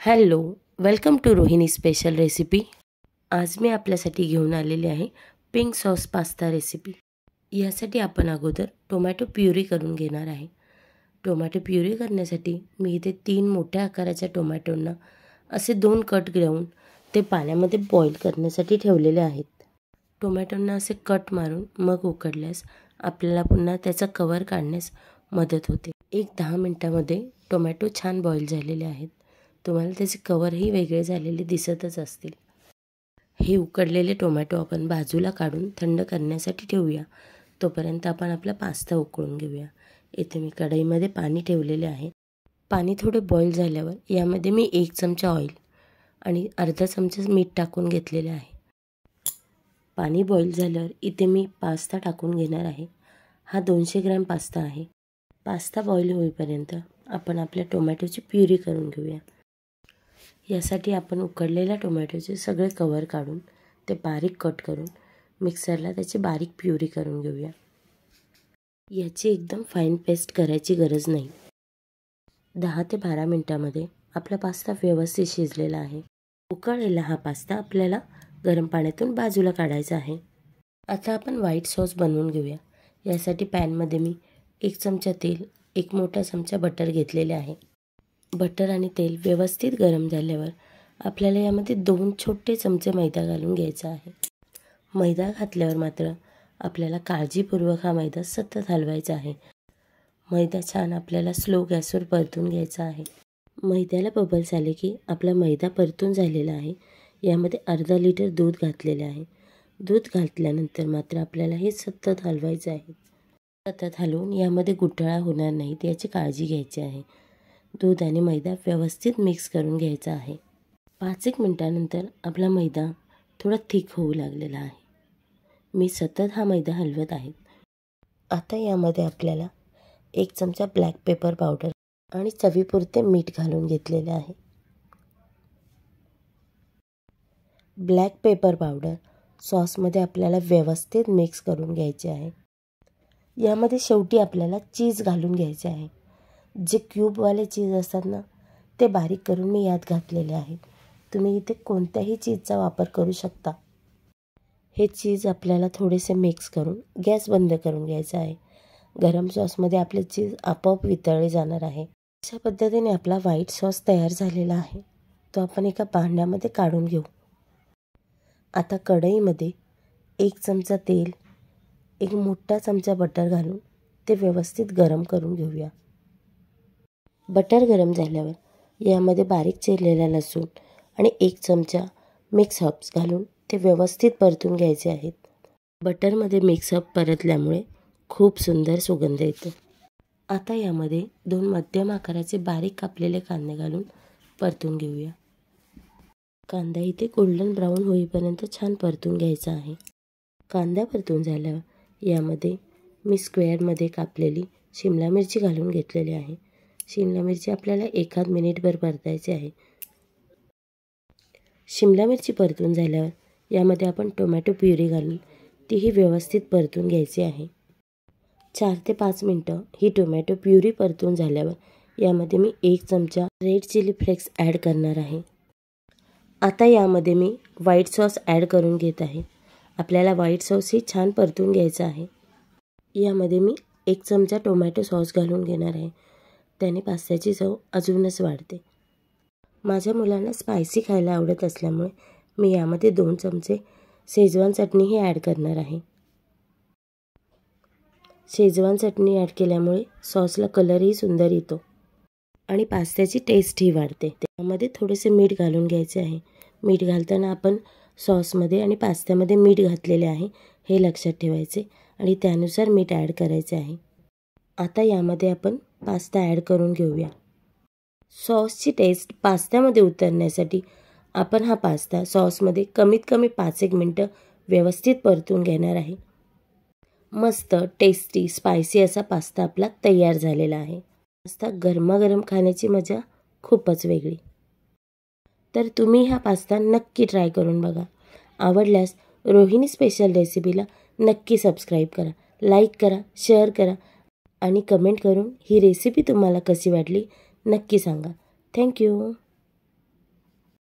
Hello, welcome to Rohini special recipe. आज मी आपल्यासाठी घेऊन आलेले आहे पिंक सॉस पास्ता रेसिपी। यासाठी आपण अगोदर टोमॅटो प्युरी करून घेणार आहे। टोमॅटो प्युरी करण्यासाठी मी इथे 3 मोठ्या आकाराच्या टोमॅटोंना असे 2 कट घेऊन ते पाण्यामध्ये बॉईल करण्यासाठी ठेवलेले आहेत। टोमॅटोंना असे कट मारून मग उकडल्यास आपल्याला पुन्हा त्याचा कव्हर काढण्यास मदत होते। 10 मिनिटांमध्ये टोमॅटो छान बॉईल झालेले आहेत। तुम्हाला त्याचे कव्हरही वेगळे झालेले दिसतच असतील। हे उकडलेले टोमॅटो आपण बाजूला काढून थंड करण्यासाठी ठेवूया। तोपर्यंत आपण आपला पास्ता उकळून घेऊया। इथे मी कढईमध्ये पाणी ठेवलेले आहे। पाणी थोडे बॉईल झाल्यावर यामध्ये मी 1 चमचा ऑइल आणि अर्धा चमचा मीठ टाकून घेतलेले आहे। पाणी बॉईल झाल्यावर इथे मी पास्ता टाकून घेणार आहे। हा 200 ग्रॅम पास्ता आहे। पास्ता बॉईल होईपर्यंत आपण आपल्या टोमॅटोची प्युरी करून घेऊया। यासाठी आपण उकडलेल्या टोमॅटोचे सगळे कव्हर काढून ते बारीक कट करून मिक्सरला त्याची बारीक प्युरी करून घेऊया। याची एकदम फाईन पेस्ट करायची गरज नाही। 10 ते 12 मिनिटांमध्ये आपला पास्ता व्यवस्थित शिजलेला आहे। उकळलेला हा पास्ता आपल्याला गरम पाण्यातून बाजूला काढायचा आहे। आता आपण व्हाईट सॉस बनवून घेऊया। यासाठी पॅनमध्ये मी 1 चमचा तेल, 1 मोठा चमचा बटर घेतलेले आहे। बटर आणि तेल व्यवस्थित गरम झाल्यावर आपल्याला यामध्ये 2 छोटे चमचे मैदा घालून घ्यायचा आहे। मैदा घातल्यावर मात्र आपल्याला काळजीपूर्वक हा मैदा सतत हलवायचा आहे। मैदा छान आपल्याला स्लो गॅसवर परतून घ्यायचा आहे। मैद्याला बबल्स आले की आपला मैदा परतून झालेला आहे। यामध्ये अर्धा लिटर दूध घातलेले आहे। दूध घातल्यानंतर मात्र आपल्याला हे सतत हलवायचं आहे। सतत हलवून यामध्ये गुठळा होणार नाहीत याची काळजी घ्यायची आहे। दूध आणि मैदा व्यवस्थित मिक्स करून घ्यायचा आहे। 5-1 मिनिटांनंतर आपला मैदा थोडा थिक होऊ लागलेला आहे। मी सतत हा मैदा हलवत आहे। आता यामध्ये आपल्याला 1 चमचा ब्लॅक पेपर पावडर आणि चवीपुरते मीठ घालून घेतलेले आहे। ब्लॅक पेपर पावडर सॉसमध्ये आपल्याला व्यवस्थित मिक्स करून घ्यायचे आहे। यामध्ये शेवटी आपल्याला चीज घालून घ्यायचे आहे। जे क्यूबवाले चीज असतात ना, ते बारीक करून मी यात घातलेले आहे। तुम्ही इथे कोणत्याही चीजचा वापर करू शकता। हे चीज आपल्याला थोडेसे मिक्स करून गॅस बंद करून घ्यायचा आहे। गरम सॉसमध्ये आपले चीज आपोआप वितळले जाणार आहे। अशा पद्धतीने आपला व्हाईट सॉस तयार झालेला आहे। तो आपण एका भांड्यामध्ये काढून घेऊ। आता कढईमध्ये 1 चमचा तेल, 1 मोठा चमचा बटर घालून ते व्यवस्थित गरम करून घेऊया। बटर गरम झाल्यावर यामध्ये बारीक चिरलेला लसूण आणि 1 चमचा मिक्स हर्ब्स घालून ते व्यवस्थित परतून घ्यायचे आहेत। बटरमध्ये मिक्स हर्ब परतल्यामुळे खूप सुंदर सुगंध येतो। आता यामध्ये 2 मध्यम आकाराचे बारीक कापलेले कांदे घालून परतून घेऊया। कांदा इथे गोल्डन ब्राऊन होईपर्यंत छान परतून घ्यायचा आहे। कांदा परतून झाल्यावर यामध्ये मी स्क्वेअरमध्ये कापलेली शिमला मिरची घालून घेतलेली आहे। शिमला मिरची आपल्याला 1 मिनिटभर परतायची आहे। शिमला मिरची परतून झाल्यावर यामध्ये आपण टोमॅटो प्युरी घालून तीही व्यवस्थित परतून घ्यायची आहे। 4 ते 5 मिनिटं ही टोमॅटो प्युरी परतून झाल्यावर यामध्ये मी 1 चमचा रेड चिली फ्लेक्स ॲड करणार आहे। आता यामध्ये मी व्हाईट सॉस ॲड करून घेत आहे। आपल्याला व्हाईट सॉसही छान परतून घ्यायचा आहे। यामध्ये मी 1 चमचा टोमॅटो सॉस घालून घेणार आहे। त्याने पास्त्याची चव अजूनच वाढते। माझ्या मुलांना स्पायसी खायला आवडत असल्यामुळे मी यामध्ये 2 चमचे शेजवान चटणीही ॲड करणार आहे। शेजवान चटणी ॲड केल्यामुळे सॉसला कलरही सुंदर येतो आणि पास्त्याची टेस्टही वाढते। त्यामध्ये थोडेसे मीठ घालून घ्यायचे आहे। मीठ घालताना आपण सॉसमध्ये आणि पास्त्यामध्ये मीठ घातलेले आहे हे लक्षात ठेवायचे आणि त्यानुसार मीठ ॲड करायचे आहे। आता यामध्ये आपण पास्ता ॲड करून घेऊया। सॉसची टेस्ट पास्त्यामध्ये उतरण्यासाठी आपण हा पास्ता सॉसमध्ये कमीत कमी 5-1 मिनिटं व्यवस्थित परतून घेणार आहे। मस्त टेस्टी स्पायसी असा पास्ता आपला तयार झालेला आहे। पास्ता गरमागरम खाण्याची मजा खूपच वेगळी। तर तुम्ही हा पास्ता नक्की ट्राय करून बघा। आवडल्यास रोहिणी स्पेशल रेसिपीला नक्की सबस्क्राईब करा, लाईक करा, शेअर करा आणि कमेंट करून ही रेसिपी तुम्हाला कशी वाटली नक्की सांगा। थँक्यू।